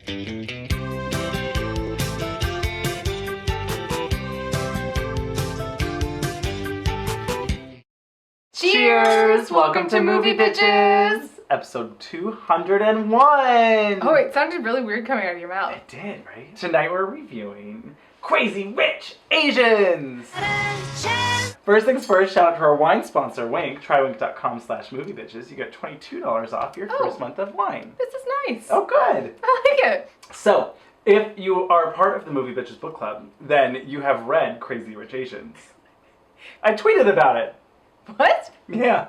Cheers! Welcome to Movie Bitches! Episode 201! Oh, it sounded really weird coming out of your mouth. It did, right? Tonight we're reviewing Crazy Rich Asians! First things first, shout out to our wine sponsor, Wink. Trywink.com/moviebitches. You get $22 off your first month of wine. This is nice. Oh, good. I like it. So, if you are part of the Movie Bitches book club, then you have read Crazy Rich Asians. I tweeted about it. What? Yeah.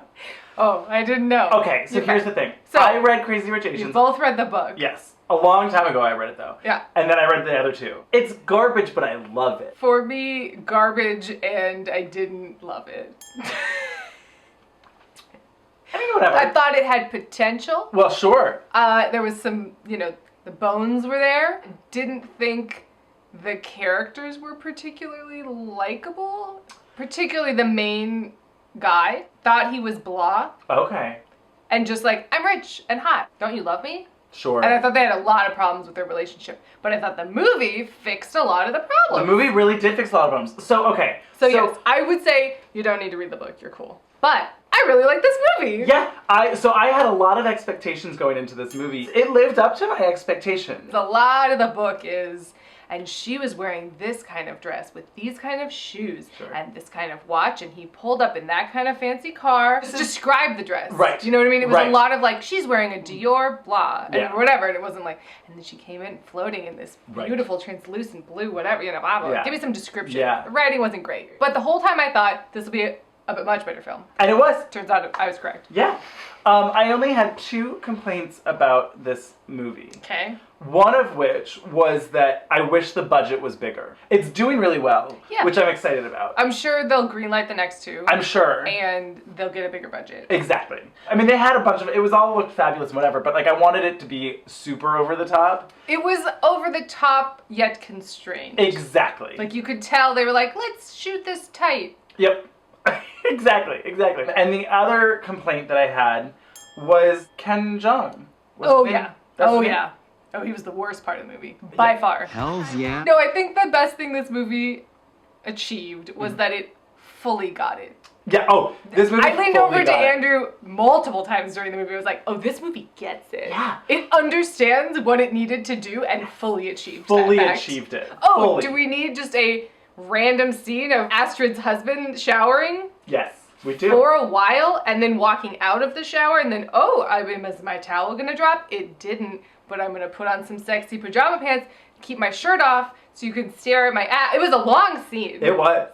Oh, I didn't know. Okay, so here's the thing. So, I read Crazy Rich Asians. You both read the book. Yes. A long time ago I read it though. Yeah. And then I read the other two. It's garbage, but I love it. For me, garbage, and I didn't love it. I mean, whatever. I thought it had potential. Well, sure. There was some, the bones were there. Didn't think the characters were particularly likable. Particularly the main guy. Thought he was blah. Okay. And just like, I'm rich and hot. Don't you love me? Sure. And I thought they had a lot of problems with their relationship. But I thought the movie fixed a lot of the problems. The movie really did fix a lot of problems. So, okay. So yes, I would say you don't need to read the book. You're cool. But I really like this movie. Yeah. I had a lot of expectations going into this movie. It lived up to my expectations. A lot of the book is... And she was wearing this kind of dress with these kind of shoes and this kind of watch, and he pulled up in that kind of fancy car. Just describe the dress. Right. Do you know what I mean? It was a lot of like, she's wearing a Dior, blah, and whatever, and it wasn't like, and then she came in floating in this beautiful translucent blue, whatever, blah, blah. Give me some description. Yeah. The writing wasn't great. But the whole time I thought, this will be a much better film. And it was. Turns out I was correct. Yeah. I only had 2 complaints about this movie. Okay. One of which was that I wish the budget was bigger. It's doing really well, which I'm excited about. I'm sure they'll greenlight the next 2. I'm sure. And they'll get a bigger budget. Exactly. I mean, they had a bunch of, it was all looked fabulous and whatever, but like I wanted it to be super over the top. It was over the top, yet constrained. Exactly. Like you could tell they were like, let's shoot this tight. Yep. Exactly. And the other complaint that I had was Ken Jeong. Oh, yeah. Oh, he was the worst part of the movie. By far. Hells yeah. No, I think the best thing this movie achieved was that it fully got it. Yeah, this movie I leaned over to Andrew multiple times during the movie. I was like, oh, this movie gets it. Yeah. It understands what it needed to do and fully achieved that Fully fact. achieved it. Oh, fully. Do we need just a random scene of Astrid's husband showering? Yes, we do. For a while, and then walking out of the shower, and then, is my towel gonna drop? It didn't, but I'm gonna put on some sexy pajama pants, keep my shirt off, so you can stare at my ass. It was a long scene. It was.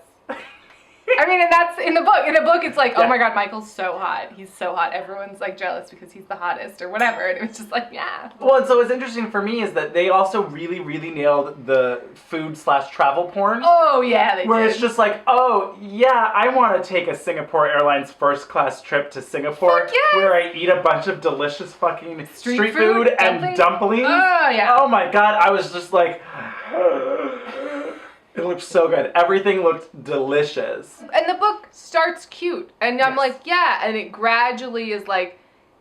I mean, and that's in the book. In the book, it's like, oh my God, Michael's so hot. He's so hot. Everyone's like jealous because he's the hottest or whatever. And it was just like, yeah. Well, and so what's interesting for me is that they also really, really nailed the food/travel porn. Oh yeah, they where did. it's just like, oh yeah, I want to take a Singapore Airlines first class trip to Singapore yes. where I eat a bunch of delicious fucking street food and dumplings. Oh yeah. Oh my God, I was just like, it looked so good. Everything looked delicious. And the book starts cute. And I'm like, yeah. And it gradually is like,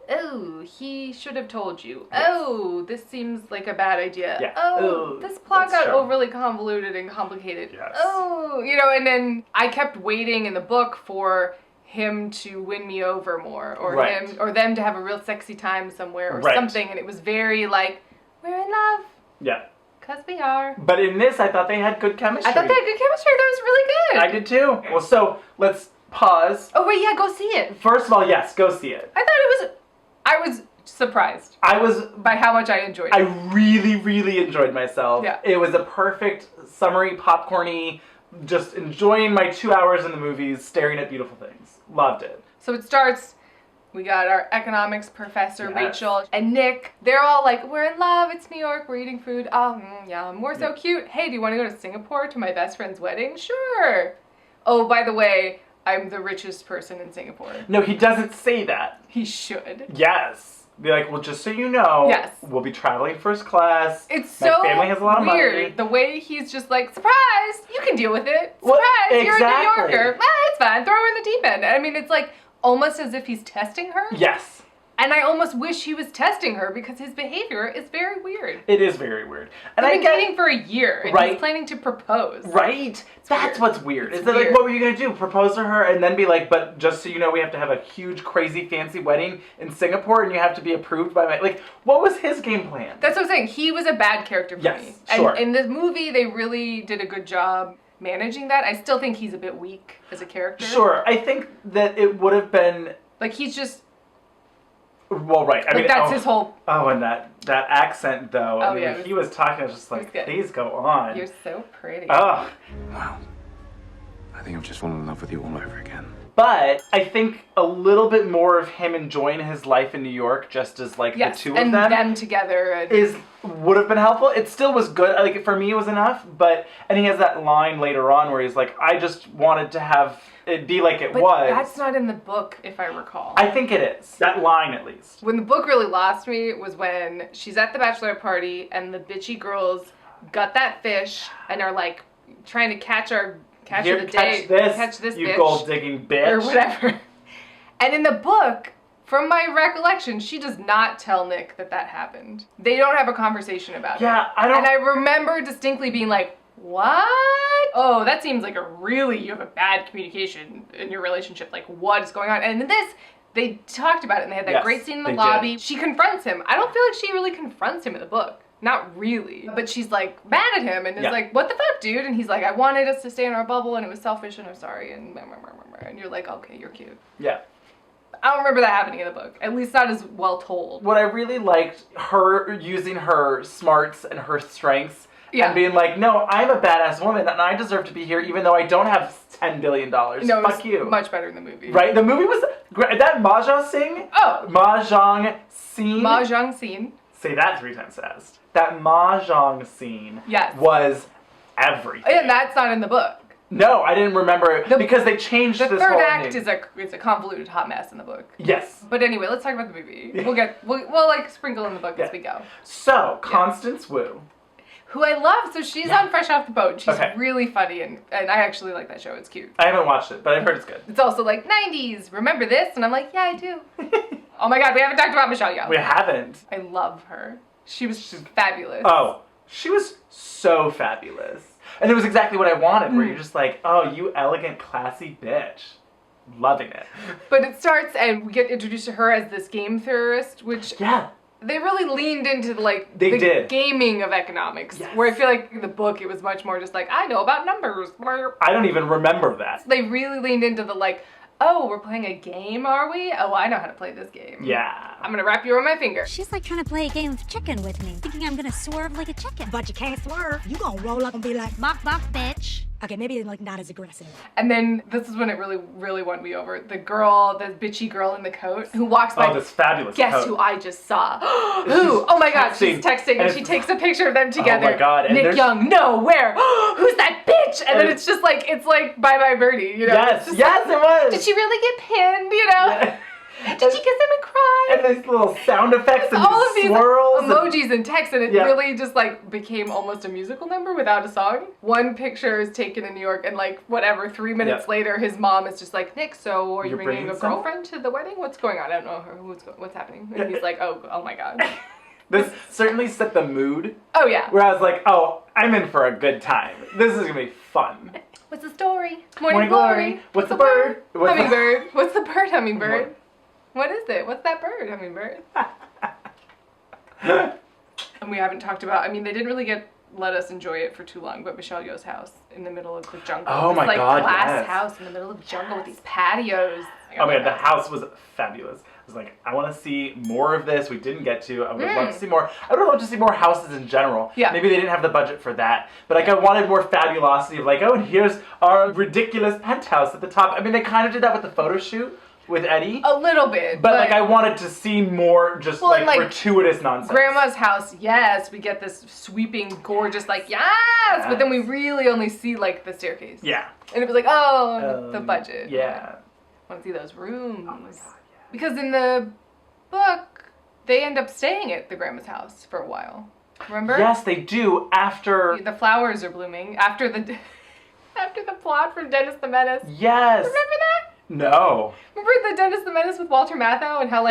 oh, he should have told you. Yes. Oh, this seems like a bad idea. Yeah. Oh, this plot got true. overly convoluted and complicated. Yes. Oh, and then I kept waiting in the book for him to win me over more, or him, or them to have a real sexy time somewhere, or something. And it was very like, we're in love. Yeah. Because we are. But in this, I thought they had good chemistry. I thought they had good chemistry. That was really good. I did too. Well, so let's pause. Oh, wait, yeah, go see it. First of all, yes, go see it. I was surprised. I was by how much I enjoyed it. I really, really enjoyed myself. Yeah. It was a perfect, summery, popcorny, just enjoying my 2 hours in the movies, staring at beautiful things. Loved it. So it starts, we got our economics professor, Rachel, and Nick. They're all like, we're in love, it's New York, we're eating food. Oh, yeah, we're so cute. Hey, do you want to go to Singapore to my best friend's wedding? Sure. Oh, by the way, I'm the richest person in Singapore. No, he doesn't say that. He should. Yes. Be like, well, just so you know, we'll be traveling first class. It's my so family has a lot of weird. money. The way he's just like, surprise, you can deal with it. Surprise, Well, you're a New exactly. Yorker. It's fine, throw her in the deep end. I mean, it's like almost as if he's testing her. Yes. And I almost wish he was testing her because his behavior is very weird. It is very weird. And They've been dating for a year, and he's planning to propose. Right? That's what's weird. Is that weird. like, what were you going to do? Propose to her and then be like, but just so you know, we have to have a huge, crazy, fancy wedding in Singapore and you have to be approved by my... Like, what was his game plan? That's what I'm saying. He was a bad character for me. Sure. And in this movie, they really did a good job managing that. I still think he's a bit weak as a character. Sure. I think that it would have been... Like, he's just... Well, right. I mean, that's his whole... Oh, and that accent, though. I mean, when he was talking, I was just like, please go on. You're so pretty. Oh. Wow. I think I've just fallen in love with you all over again. But I think a little bit more of him enjoying his life in New York, just as like the two of them, and them together, would have been helpful. It still was good. Like for me, it was enough. And he has that line later on where he's like, "I just wanted to have it be like it was." That's not in the book, if I recall. I think it is. That line, at least. When the book really lost me was when she's at the bachelor party and the bitchy girls got that fish and are like trying to catch the day. Catch this you bitch, gold digging bitch, or whatever. And in the book, from my recollection, she does not tell Nick that happened. They don't have a conversation about it. Yeah, I don't. And I remember distinctly being like, "What? Oh, that seems like you have a bad communication in your relationship. Like, what is going on?" And in this, they talked about it, and they had that great scene in the lobby. She confronts him. I don't feel like she really confronts him in the book. Not really. But she's like mad at him and is like, "What the fuck, dude?" And he's like, "I wanted us to stay in our bubble and it was selfish and I'm sorry." And you're like, "Okay, you're cute." Yeah. I don't remember that happening in the book. At least not as well told. What I really liked, her using her smarts and her strengths and being like, "No, I'm a badass woman and I deserve to be here even though I don't have $10 billion. No, fuck you." Much better in the movie. Right? The movie was great. That mahjong scene. Oh. Mahjong scene. Mahjong scene. Say that 3 times fast. That mahjong scene was everything. And that's not in the book. No, I didn't remember because they changed this whole The third act is a convoluted hot mess in the book. Yes. But anyway, let's talk about the movie. We'll like sprinkle in the book as we go. So, Constance Wu. Who I love. So she's on Fresh Off the Boat. She's really funny and I actually like that show. It's cute. I haven't watched it, but I've heard it's good. It's also like 90s. Remember this? And I'm like, yeah, I do. Oh my god, we haven't talked about Michelle Yeoh. We haven't. I love her. She's fabulous. Oh, she was so fabulous. And it was exactly what I wanted, where you're just like, "Oh, you elegant, classy bitch." Loving it. But it starts and we get introduced to her as this game theorist, which they really leaned into the gaming of economics. Yes. Where I feel like in the book it was much more just like, I know about numbers. I don't even remember that. They really leaned into the like, oh, we're playing a game, are we? Oh, I know how to play this game. Yeah. I'm gonna wrap you around my finger. She's like trying to play a game of chicken with me, thinking I'm gonna swerve like a chicken. But you can't swerve. You gonna roll up and be like, "Bok, bok, bitch." Okay, maybe like not as aggressive. And then this is when it really, really won me over. The bitchy girl in the coat who walks by. Oh, this fabulous Guess coat. who I just saw? Who? Oh my god, she's texting and she takes a picture of them together. Oh my god. And Nick Young, no, where? Who's that bitch? And then it's just like, Bye Bye Birdie, you know? Yes, it was. Did she really get pinned, you know? Yeah. Did she kiss him and cry? And these little sound effects and all of these swirls emojis and text, and it really just like became almost a musical number without a song. One picture is taken in New York, and 3 minutes later, his mom is just like, "Nick, so are you bringing a girlfriend to the wedding? What's going on? I don't know what's happening." And he's like, "Oh my god." This certainly set the mood. Oh yeah. Where I was like, "Oh, I'm in for a good time. This is gonna be fun." What's the story? Morning glory. What's the bird? Hummingbird. What's the bird? Hummingbird. What is it? What's that bird? Hummingbird. And we haven't talked about, they didn't really let us enjoy it for too long, but Michelle Yeoh's house in the middle of the jungle. Oh my god, glass house in the middle of the jungle with these patios. Oh man, the house was fabulous. I was like, I want to see more of this. We didn't get to. I would love to see more. I would love to see more houses in general. Yeah. Maybe they didn't have the budget for that. But I wanted more fabulosity of and here's our ridiculous penthouse at the top. They kind of did that with the photo shoot with Eddie. A little bit. But I wanted to see more just gratuitous nonsense. Grandma's house, yes, we get this sweeping, gorgeous, yes! But then we really only see the staircase. Yeah. And it was the budget. Yeah. I want to see those rooms. Oh my god, yeah. Because in the book, they end up staying at the grandma's house for a while. Remember? Yes, they do after... The flowers are blooming. After the plot from Dennis the Menace. Yes. Remember that? No. Remember the Dennis the Menace with Walter Matthau and how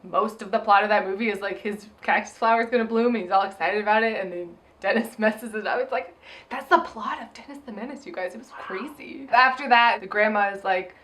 most of the plot of that movie is like his cactus flower is gonna bloom and he's all excited about it, and then Dennis messes it up. It's like, that's the plot of Dennis the Menace, you guys. It was crazy. After that, the grandma is like,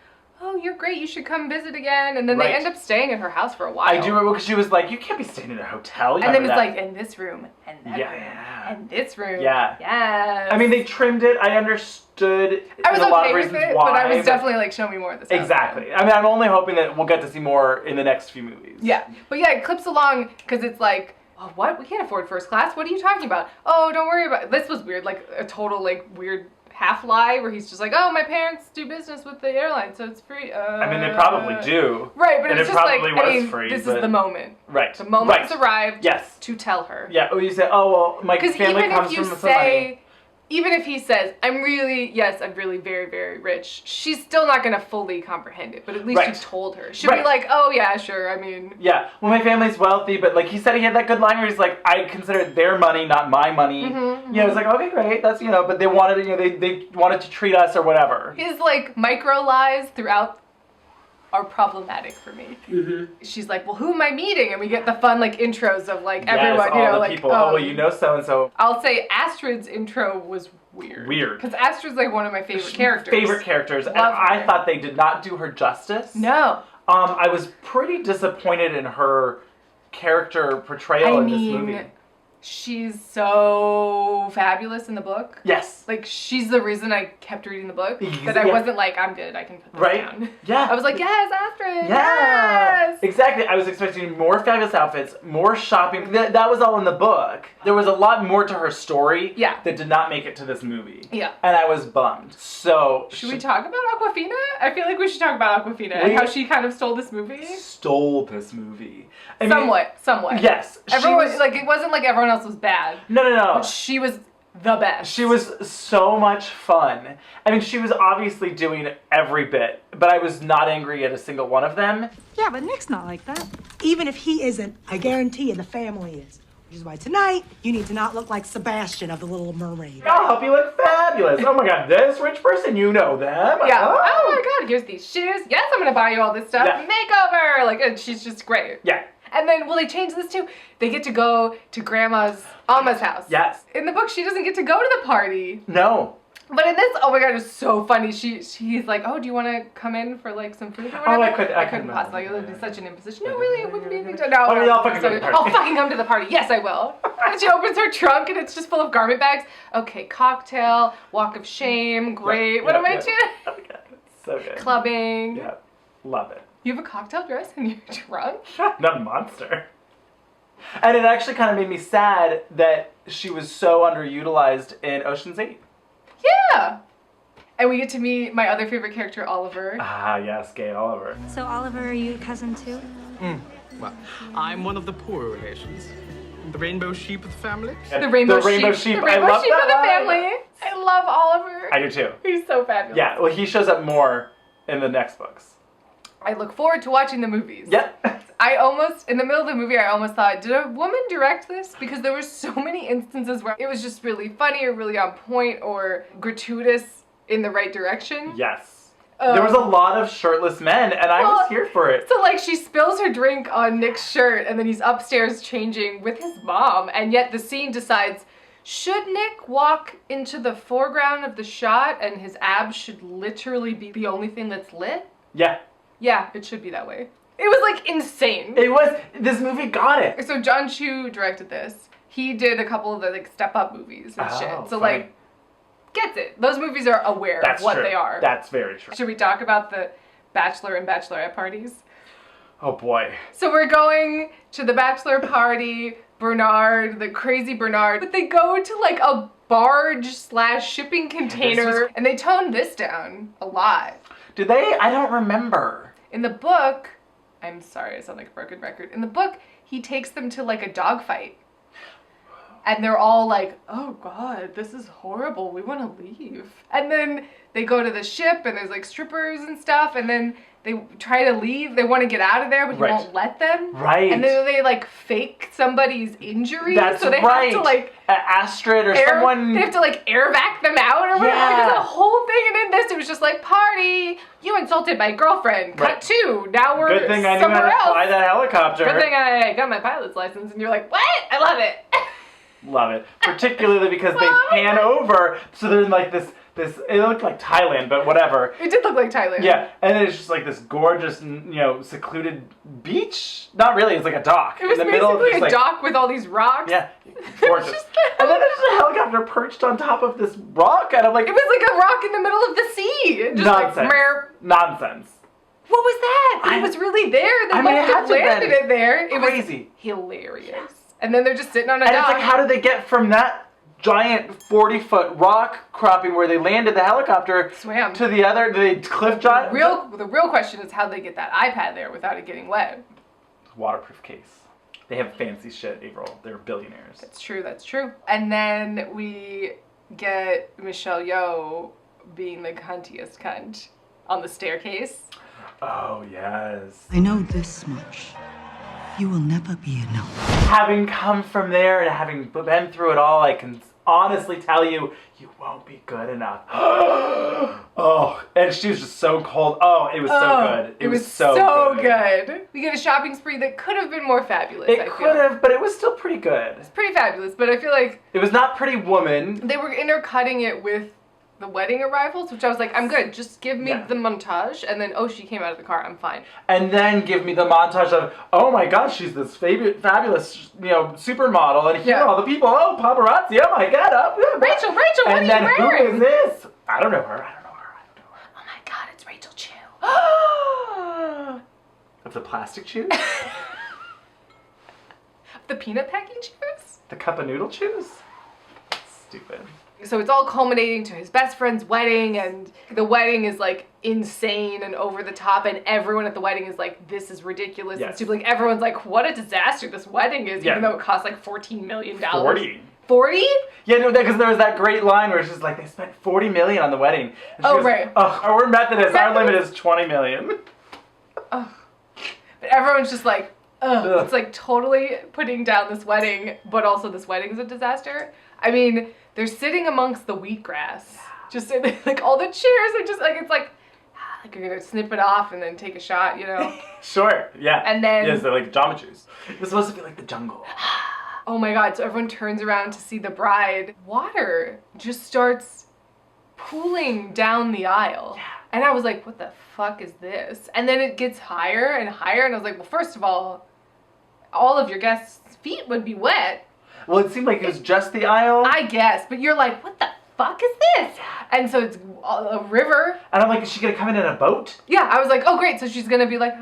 oh, you're great, you should come visit again. And then they end up staying at her house for a while. I do remember because she was like, you can't be staying in a hotel. And then it's like, in this room, and that room, and this room. Yeah. Yes. I mean, they trimmed it. I understood. I was a lot of okay with reasons it, why, but I was definitely like, show me more of this. Exactly. I mean, I'm only hoping that we'll get to see more in the next few movies. Yeah. But yeah, it clips along because it's like, oh, what? We can't afford first class. What are you talking about? Oh, don't worry about it. This was weird, like a total like weird half lie where he's just like, oh, my parents do business with the airline, so it's free. I mean, they probably do. Right, but and it's it just like, probably I was mean, free, this but... is the moment. Right. The moment's arrived. Yes. To tell her. Yeah. Oh, you say, oh well, my family comes from some money. Even if he says, I'm really very, very rich, she's still not going to fully comprehend it, but at least you told her. She'll be like, oh yeah, sure, I mean. Yeah, well, my family's wealthy, but like he said, he had that good line where he's like, I consider it their money, not my money. You know, it's like, okay, great, that's, you know, but they wanted, you know, they wanted to treat us or whatever. His like micro lies throughout are problematic for me. She's like, well, who am I meeting? And we get the fun like intros of like everyone, you know, like people. Oh, well, you know so and so. I'll say Astrid's intro was weird. Because Astrid's like one of my favorite characters. And I thought they did not do her justice. No. I was pretty disappointed in her character portrayal in this movie. She's so fabulous in the book. Yes. Like, she's the reason I kept reading the book. That I wasn't like, I'm good, I can put this down. Yeah. I was like, yes, Astrid, yeah. yes! Exactly. I was expecting more fabulous outfits, more shopping. That was all in the book. There was a lot more to her story that did not make it to this movie. Yeah. And I was bummed. So... Should we talk about Aquafina? I feel like we should talk about Aquafina and how she kind of stole this movie. Stole this movie. I mean, somewhat. Yes. Everyone, like, it wasn't like everyone else was bad. No. But she was the best. She was so much fun. I mean, she was obviously doing every bit, but I was not angry at a single one of them. Yeah, but Nick's not like that. Even if he isn't, I guarantee you the family is. Which is why tonight, you need to not look like Sebastian of The Little Mermaid. I'll help you look fabulous. Oh my god, this rich person, you know them. Yeah. Oh my god, here's these shoes. Yes, I'm gonna buy you all this stuff. Yeah. Makeover! Like, and she's just great. Yeah. And then, well, they changed this too. They get to go to Alma's house. Yes. In the book, she doesn't get to go to the party. No. But in this, oh my god, it's so funny. He's like, oh, do you want to come in for like some food or whatever? Oh, I couldn't possibly. It would be such an imposition. No, really, it wouldn't be a big deal. No, oh, I'll fucking go to the party. I'll fucking come to the party. Yes, I will. And she opens her trunk and it's just full of garment bags. Okay, cocktail, walk of shame, great. What am I doing? Oh my god, so good. Clubbing. Yeah, love it. You have a cocktail dress in your trunk? Not a monster. And it actually kind of made me sad that she was so underutilized in Ocean's 8. Yeah. And we get to meet my other favorite character, Oliver. Ah, yes, gay Oliver. So, Oliver, are you cousin too? Well, I'm one of the poorer relations. The rainbow sheep of the family. The rainbow sheep. The rainbow sheep of the family. I love Oliver. I do too. He's so fabulous. Yeah, well, he shows up more in the next books. I look forward to watching the movies. Yep. In the middle of the movie, I almost thought, did a woman direct this? Because there were so many instances where it was just really funny or really on point or gratuitous in the right direction. Yes. There was a lot of shirtless men, and I was here for it. So, like, she spills her drink on Nick's shirt, and then he's upstairs changing with his mom, and yet the scene decides, should Nick walk into the foreground of the shot and his abs should literally be the only thing that's lit? Yeah. Yeah, it should be that way. It was, like, insane. This movie got it. So John Chu directed this. He did a couple of the, like, step-up movies and shit. So, funny. like, gets it. Those movies are aware of what they are. That's very true. Should we talk about the bachelor and bachelorette parties? Oh, boy. So we're going to the bachelor party, Bernard, the crazy Bernard, but they go to, like, a barge/shipping container, and they tone this down a lot. Did they? I don't remember. In the book, I'm sorry, I sound like a broken record. In the book, he takes them to like a dogfight. And they're all like, oh god, this is horrible, we want to leave. And then they go to the ship and there's like strippers and stuff, and then they try to leave. They want to get out of there, but he Right. won't let them. Right. And then they like fake somebody's injury. That's so they right. have to like Astrid or someone. They have to like air vac them out or whatever. Yeah. Like, it's a whole thing. And in this, it was just like, party. You insulted my girlfriend. Cut Right. 2. Now we're Good thing I knew how somewhere to else. fly that helicopter. Good thing I got my pilot's license. And you're like, what? I love it. Love it. Particularly because they pan over, so they're in like this, it looked like Thailand, but whatever. It did look like Thailand. Yeah, and then it's just like this gorgeous, secluded beach. Not really, it's like a dock. It was in the middle of basically just, a dock with all these rocks. Yeah, gorgeous. And then there's just a helicopter perched on top of this rock, and I'm like, It was like a rock in the middle of the sea. It just nonsense. like, merp. Nonsense. What was that? But it was really there. They I mean, must it have had to have landed been it there. It crazy. was hilarious. And then they're just sitting on a And dock. it's like, how did they get from that giant 40-foot rock cropping where they landed the helicopter Swam. to the other, the cliff giant? The real question is how they get that iPad there without it getting wet. Waterproof case. They have fancy shit, Avaryl. They're billionaires. That's true, that's true. And then we get Michelle Yeoh being the cuntiest cunt on the staircase. Oh, yes. I know this much. You will never be enough. Having come from there and having been through it all, I can honestly tell you, you won't be good enough. Oh, and she was just so cold. Oh, it was so good. It was so good. We get a shopping spree that could have been more fabulous. I It feel. could have, but it was still pretty good. It's pretty fabulous, but I feel like It was not Pretty Woman. they were intercutting it with the wedding arrivals, which I was like, I'm good. Just give me Yeah. the montage, and then, oh, she came out of the car. I'm fine. And then give me the montage of, oh my gosh, she's this fabulous, supermodel, and here Yeah. are all the people. Oh, paparazzi! Oh my God! Oh, Rachel, what and are you then wearing? who is this? I don't know her. Oh my God, it's Rachel Chu. Of the plastic chews, The peanut packing shoes? the cup of noodle chews. Stupid. So it's all culminating to his best friend's wedding, and the wedding is like insane and over the top, and everyone at the wedding is like, this is ridiculous and Yes. stupid. Like, everyone's like, what a disaster this wedding is, Yeah. even though it cost like $14 million. 40. 40? Yeah, no, because there was that great line where she's like, they spent $40 million on the wedding. And she Oh, goes, right. Oh, we're Methodists. Our limit is $20 million. But everyone's just like, ugh. Ugh. It's like totally putting down this wedding, but also this wedding's a disaster. I mean, they're sitting amongst the wheatgrass. Just like all the chairs are just like, it's like you're gonna snip it off and then take a shot, Sure, yeah. And then- Yes, they're like Jamba Juice. It was supposed to be like the jungle. Oh my God, so everyone turns around to see the bride. Water just starts pooling down the aisle. Yeah. And I was like, what the fuck is this? And then it gets higher and higher, and I was like, well, first of all of your guests' feet would be wet. Well, it seemed like it was just the aisle. I guess, but you're like, what the fuck is this? And so it's a river. And I'm like, is she going to come in a boat? Yeah, I was like, oh great, so she's gonna be like,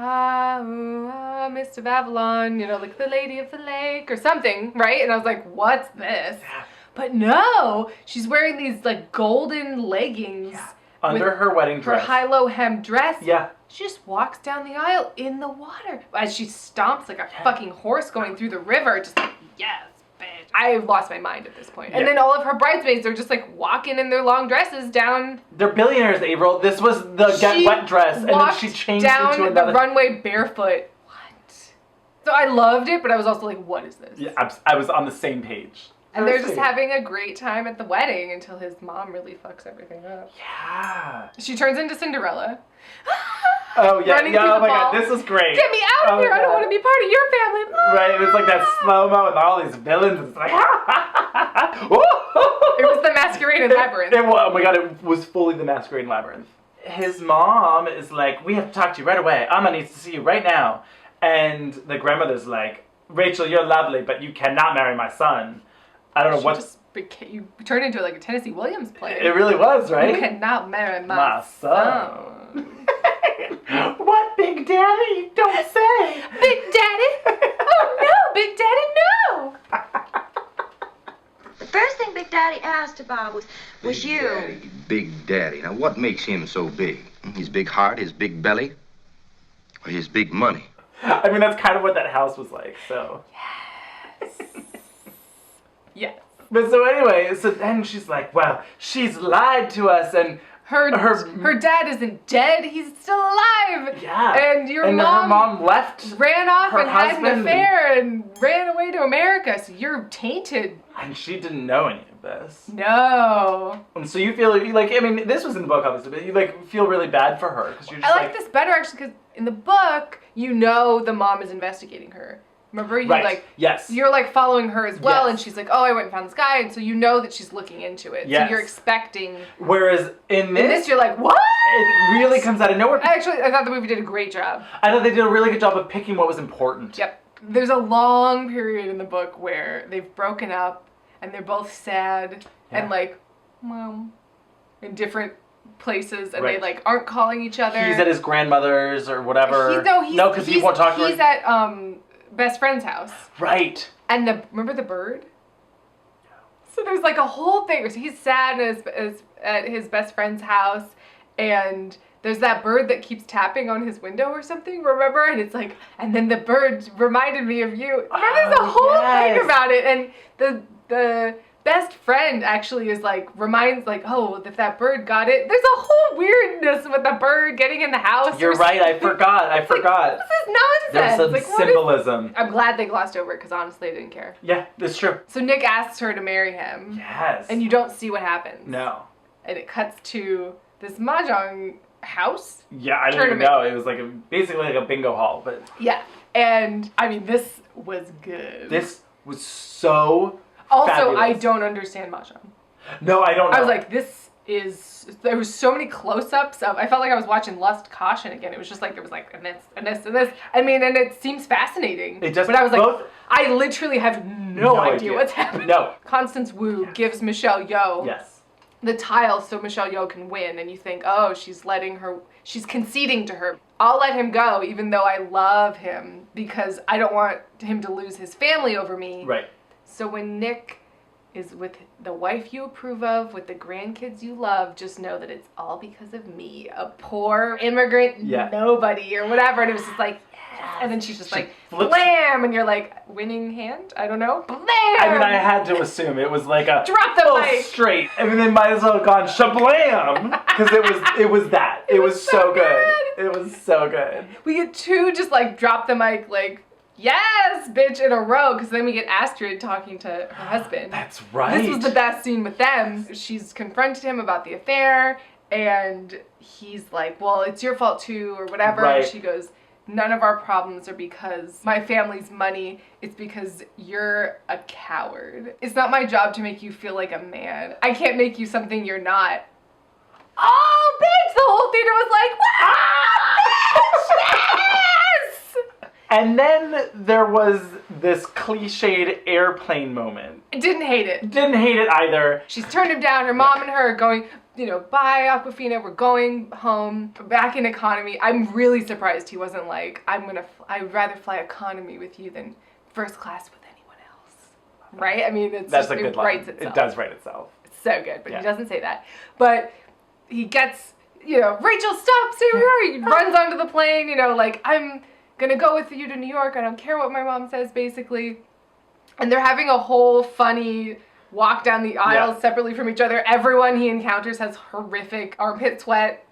Mist of Avalon, like the Lady of the Lake or something, right? And I was like, what's this? Yeah. But no, she's wearing these like golden leggings. Under with her wedding her dress. high-low hem dress. Yeah. She just walks down the aisle in the water as she stomps like a fucking horse going through the river, just like, yes, bitch. I lost my mind at this point. And Yeah. then all of her bridesmaids are just like walking in their long dresses down. They're billionaires, Avaryl. This was the get wet dress, and then walked she changed down into another. the runway barefoot. What? So I loved it, but I was also like, what is this? Yeah, I was on the same page. And they're just having a great time at the wedding until his mom really fucks everything up. Yeah. She turns into Cinderella. Oh yeah. Running Yeah. through Oh the my ball. God, this is great. Get me out of Oh, here! I don't God. want to be part of your family. Right, and it's like that slow mo with all these villains. It's like, It was the Masquerade Labyrinth. Oh my God, it was fully the Masquerade Labyrinth. His mom is like, we have to talk to you right away. Amma needs to see you right now. And the grandmother's like, Rachel, you're lovely, but you cannot marry my son. I don't know what. You turned into like a Tennessee Williams play. It really was, right? You cannot marry my My son. son. What, Big Daddy? Don't say. Big Daddy? Oh no, Big Daddy, no! The first thing Big Daddy asked about was you. Daddy, Big Daddy. Now, what makes him so big? His big heart, his big belly, or his big money? I mean, that's kind of what that house was like, so. Yes. But so anyway, so then she's like, well, she's lied to us, and her dad isn't dead, he's still alive. Yeah. And her mom left, ran off her and had husband an affair and ran away to America, so you're tainted. and she didn't know any of this. No. And so you feel like, I mean, this was in the book obviously, but you like feel really bad for her because you're just I like this better actually because in the book, you know the mom is investigating her. Remember, yes. You're like following her as well, Yes. and she's like, "Oh, I went and found this guy," and so you know that she's looking into it. Yes. So you're expecting. Whereas in this, you're like, "What?" It really comes out of nowhere. Actually, I thought the movie did a great job. I thought they did a really good job of picking what was important. Yep. There's a long period in the book where they've broken up, and they're both sad and like, Mom, in different places, and they like aren't calling each other. He's at his grandmother's or whatever. No, because he won't talk to her. He's at best friend's house. Right. And remember the bird? So there's like a whole thing. So he's sad at his best friend's house, and there's that bird that keeps tapping on his window or something, remember? And it's like, and then the bird reminded me of you. There's a whole thing about it, and the best friend actually is like, reminds like, oh, if that bird got it, there's a whole weirdness with the bird getting in the house. You're right, I forgot. Like, this is nonsense. There's some like, symbolism. I'm glad they glossed over it because honestly I didn't care. Yeah, that's true. So Nick asks her to marry him. Yes. And you don't see what happens. No. And it cuts to this mahjong house. Yeah, I didn't even know. It was like basically like a bingo hall, but yeah. And I mean, this was good. This was so also fabulous. I don't understand mahjong. No, I don't know. I was like, there was so many close-ups of, I felt like I was watching Lust Caution again. It was just like, there was like, and this, and this, and this. I mean, and it seems fascinating. It just, but I was like, I literally have no idea what's happening. No. Constance Wu gives Michelle Yeoh the tile so Michelle Yeoh can win, and you think, oh, she's conceding to her. I'll let him go, even though I love him, because I don't want him to lose his family over me. Right. So when Nick is with the wife you approve of, with the grandkids you love, just know that it's all because of me, a poor immigrant nobody or whatever. And it was just like, yes. And then she's just like, blam! And you're like, winning hand? I don't know. Blam! I mean, I had to assume it was like a drop the mic straight. I mean, they might as well have gone shablam because it was that. It was so good. It was so good. We get two just like drop the mic like, yes, bitch, in a row, because then we get Astrid talking to her husband. That's right. This was the best scene with them. She's confronted him about the affair, and he's like, well, it's your fault too, or whatever. Right. And she goes, none of our problems are because my family's money. It's because you're a coward. It's not my job to make you feel like a man. I can't make you something you're not. Oh, bitch! The whole theater was like, wow, bitch! Yes! And then there was this cliched airplane moment. Didn't hate it. Didn't hate it either. She's turned him down. Her mom and her are going, bye, Aquafina, we're going home, back in economy. I'm really surprised he wasn't like, I'd rather fly economy with you than first class with anyone else. Right? I mean, That's a good line. Writes itself. It does write itself. It's so good, but he doesn't say that. But he gets, Rachel, stop, stay where you are. He runs onto the plane, like, I'm gonna go with you to New York. I don't care what my mom says, basically. And they're having a whole funny walk down the aisle separately from each other. Everyone he encounters has horrific armpit sweat.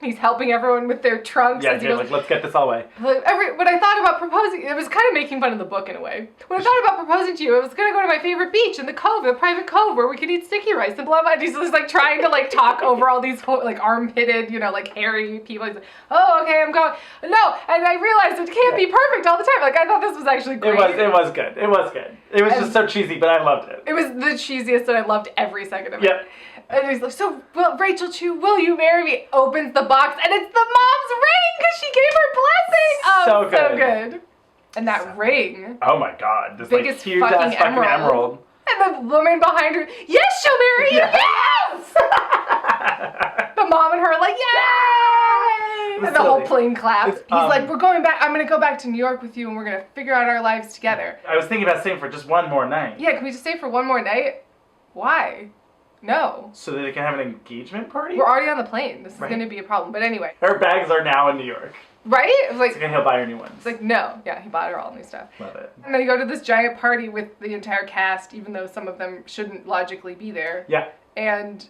He's helping everyone with their trunks. Yeah, like, let's get this all away. When I thought about proposing, it was kind of making fun of the book in a way. When I thought about proposing to you, I was going to go to my favorite beach in the cove, the private cove, where we could eat sticky rice and blah, blah. And he's just like trying to like talk over all these like armpitted, like hairy people. He's like, oh, okay, I'm going. No, and I realized it can't be perfect all the time. Like, I thought this was actually great. It was good. It was good. It was just so cheesy, but I loved it. It was the cheesiest, and I loved every second of it. Yep. And he's like, so, Rachel Chu, will you marry me? Opens the box, and it's the mom's ring, because she gave her blessing. Oh, so good. And that ring. Oh my God. This biggest like, huge fucking emerald. And the woman behind her, yes, she'll marry you, yes! The mom and her are like, yay! And the whole plane claps. He's like, we're going back, I'm going to go back to New York with you, and we're going to figure out our lives together. I was thinking about staying for just one more night. Yeah, can we just stay for one more night? Why? No. So that they can have an engagement party? We're already on the plane. This is going to be a problem. But anyway. Her bags are now in New York. Right? It was like, so he'll buy her new ones. It's like, no. Yeah, he bought her all new stuff. Love it. And then you go to this giant party with the entire cast, even though some of them shouldn't logically be there. Yeah. And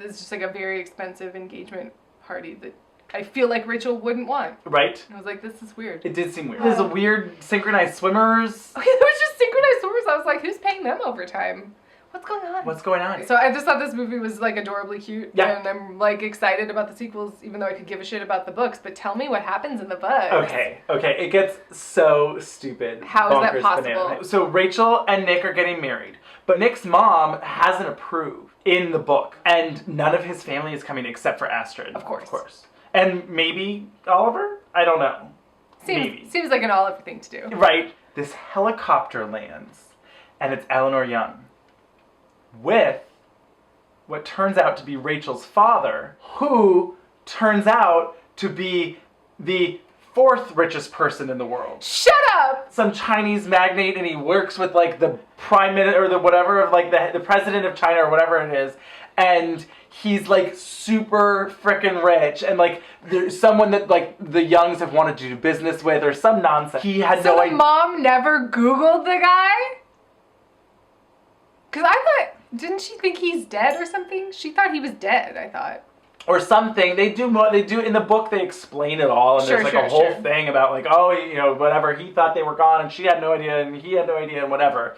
It's just like a very expensive engagement party that I feel like Rachel wouldn't want. Right. I was like, this is weird. It did seem weird. There's a weird synchronized swimmers. Okay, there was just synchronized swimmers. I was like, who's paying them overtime? What's going on? What's going on? So I just thought this movie was like adorably cute. Yeah. And I'm like excited about the sequels, even though I could give a shit about the books. But tell me what happens in the books. Okay. It gets so stupid. How is that Bonkers possible? banana. So Rachel and Nick are getting married, but Nick's mom hasn't approved in the book, and none of his family is coming except for Astrid. Of course. And maybe Oliver? I don't know. Maybe. Seems like an Oliver thing to do. Right. This helicopter lands, and it's Eleanor Young with what turns out to be Rachel's father, who turns out to be the 4th richest person in the world. Shut up! Some Chinese magnate, and he works with like the prime minister or the whatever of like the president of China or whatever it is. And he's like super frickin' rich, and like there's someone that like the Youngs have wanted to do business with or some nonsense. He had no idea. So mom never Googled the guy? Because I thought, didn't she think he's dead or something? She thought he was dead, I thought. Or something. They do in the book. They explain it all, and there's like a whole thing about like, oh, you know, whatever. He thought they were gone, and she had no idea, and he had no idea, and whatever.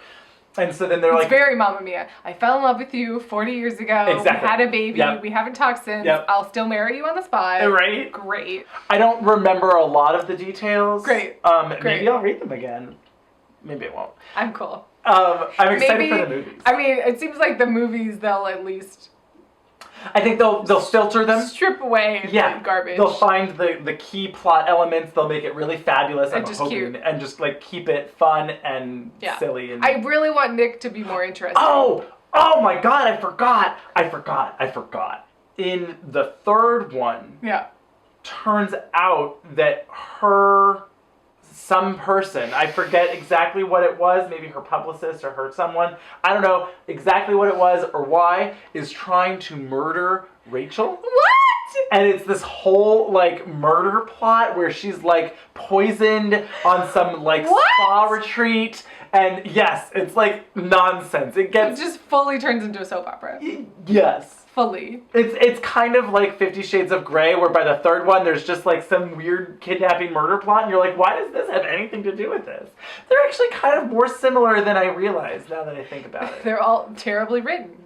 And so then they're like, it's very Mamma Mia. I fell in love with you 40 years ago. Exactly. We had a baby. Yep. We haven't talked since. Yep. I'll still marry you on the spot. Right? Great. I don't remember a lot of the details. Great. Maybe I'll read them again. Maybe I won't. I'm cool. I'm excited for the movies. I mean, it seems like the movies, they'll at least... I think they'll filter them. Strip away the garbage. They'll find the key plot elements. They'll make it really fabulous. And just cute. And just like keep it fun and silly. And I really want Nick to be more interesting. Oh my God! I forgot. In the 3rd one, turns out that some person, I forget exactly what it was, maybe her publicist or her someone, I don't know exactly what it was or why, is trying to murder Rachel. What? And it's this whole like murder plot where she's like poisoned on some like spa retreat. And yes, it's like nonsense. It just fully turns into a soap opera. Yes. Fully. It's kind of like 50 Shades of Grey, where by the 3rd one, there's just like some weird kidnapping murder plot, and you're like, why does this have anything to do with this? They're actually kind of more similar than I realize now that I think about it. They're all terribly written.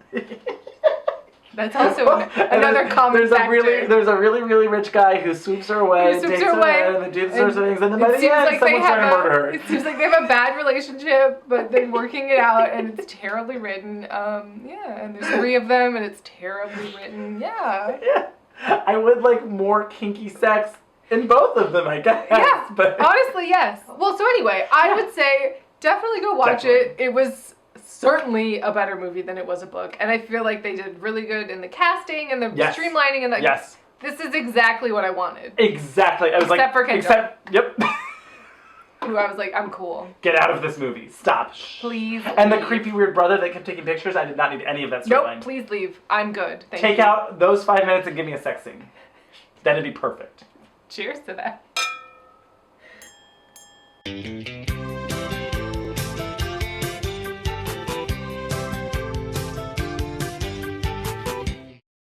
That's also another common factor. There's a really, really rich guy who swoops her away, and takes her away, and do sorts of things, and then by the end, someone's trying to murder her. It seems like they have a bad relationship, but they're working it out, and it's terribly written. And there's 3 of them, and it's terribly written. Yeah. I would like more kinky sex in both of them, I guess. Yeah, but honestly, yes. Well, so anyway, I would say definitely go watch it. It was certainly a better movie than it was a book, and I feel like they did really good in the casting and the streamlining and the this is exactly what I wanted. Exactly. I was except for Kendra. Yep. Who I was like, I'm cool. Get out of this movie. Stop. Please. And the creepy weird brother that kept taking pictures, I did not need any of that storyline. Nope, please leave. I'm good. Thank Take you. out those 5 minutes and give me a sex scene. That'd be perfect. Cheers to that.